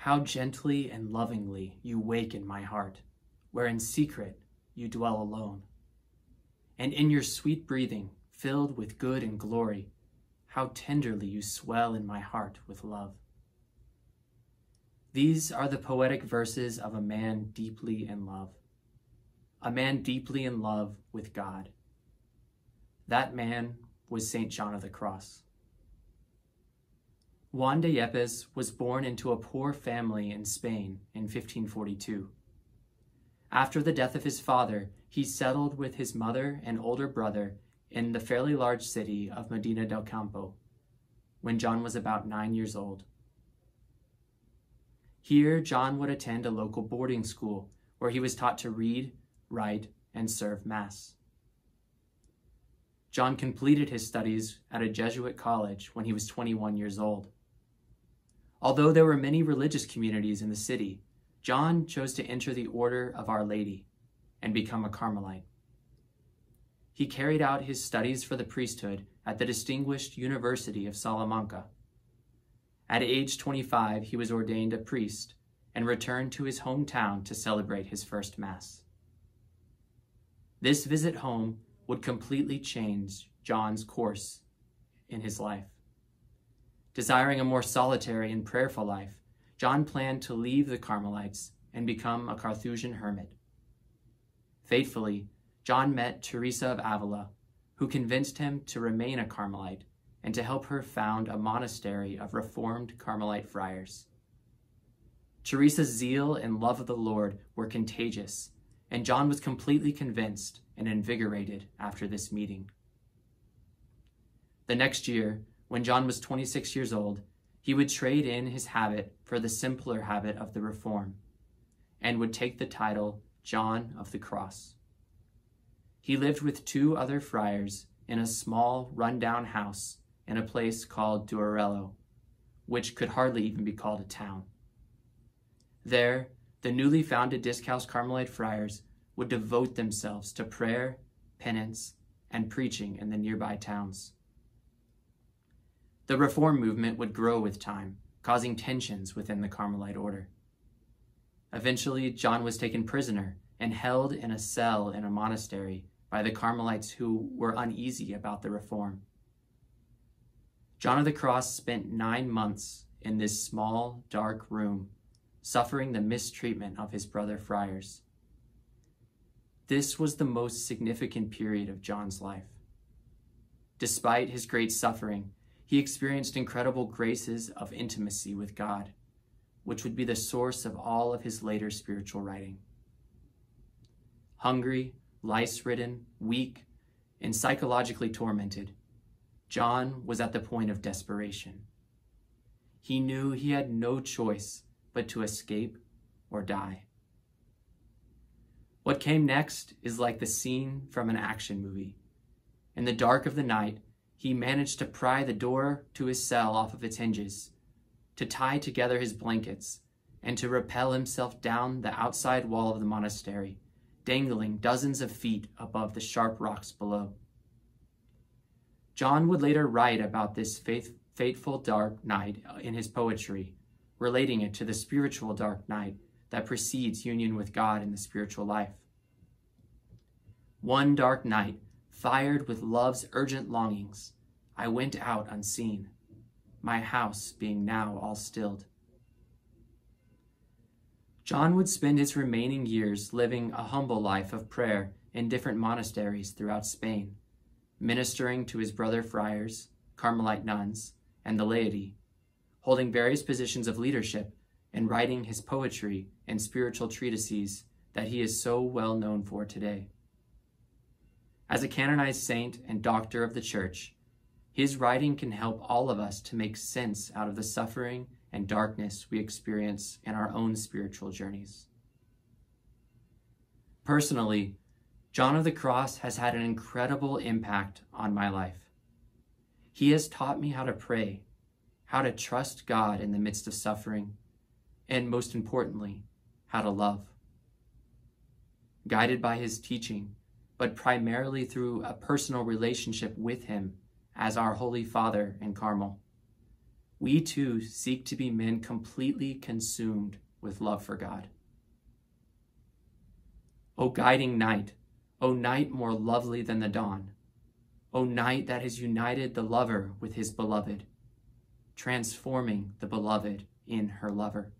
How gently and lovingly you waken my heart, where in secret you dwell alone. And in your sweet breathing, filled with good and glory, how tenderly you swell in my heart with love. These are the poetic verses of a man deeply in love. A man deeply in love with God. That man was St. John of the Cross. Juan de Yepes was born into a poor family in Spain in 1542. After the death of his father, he settled with his mother and older brother in the fairly large city of Medina del Campo when John was about 9 years old. Here, John would attend a local boarding school where he was taught to read, write, and serve Mass. John completed his studies at a Jesuit college when he was 21 years old. Although there were many religious communities in the city, John chose to enter the Order of Our Lady and become a Carmelite. He carried out his studies for the priesthood at the distinguished University of Salamanca. At age 25, he was ordained a priest and returned to his hometown to celebrate his first Mass. This visit home would completely change John's course in his life. Desiring a more solitary and prayerful life, John planned to leave the Carmelites and become a Carthusian hermit. Faithfully, John met Teresa of Avila, who convinced him to remain a Carmelite and to help her found a monastery of Reformed Carmelite friars. Teresa's zeal and love of the Lord were contagious, and John was completely convinced and invigorated after this meeting. The next year, when John was 26 years old, he would trade in his habit for the simpler habit of the Reform and would take the title John of the Cross. He lived with 2 other friars in a small, run-down house in a place called Duarello, which could hardly even be called a town. There, the newly founded Discalced Carmelite friars would devote themselves to prayer, penance, and preaching in the nearby towns. The Reform movement would grow with time, causing tensions within the Carmelite order. Eventually, John was taken prisoner and held in a cell in a monastery by the Carmelites who were uneasy about the Reform. John of the Cross spent 9 months in this small, dark room, suffering the mistreatment of his brother friars. This was the most significant period of John's life. Despite his great suffering, he experienced incredible graces of intimacy with God, which would be the source of all of his later spiritual writing. Hungry, lice-ridden, weak, and psychologically tormented, John was at the point of desperation. He knew he had no choice but to escape or die. What came next is like the scene from an action movie. In the dark of the night, he managed to pry the door to his cell off of its hinges, to tie together his blankets, and to rappel himself down the outside wall of the monastery, dangling dozens of feet above the sharp rocks below. John would later write about this fateful dark night in his poetry, relating it to the spiritual dark night that precedes union with God in the spiritual life. One dark night, fired with love's urgent longings, I went out unseen, my house being now all stilled. John would spend his remaining years living a humble life of prayer in different monasteries throughout Spain, ministering to his brother friars, Carmelite nuns, and the laity, holding various positions of leadership and writing his poetry and spiritual treatises that he is so well known for today. As a canonized saint and doctor of the Church, his writing can help all of us to make sense out of the suffering and darkness we experience in our own spiritual journeys. Personally, John of the Cross has had an incredible impact on my life. He has taught me how to pray, how to trust God in the midst of suffering, and most importantly, how to love. Guided by his teaching, but primarily through a personal relationship with him as our Holy Father in Carmel, we too seek to be men completely consumed with love for God. O guiding night, O night more lovely than the dawn, O night that has united the lover with his beloved, transforming the beloved in her lover.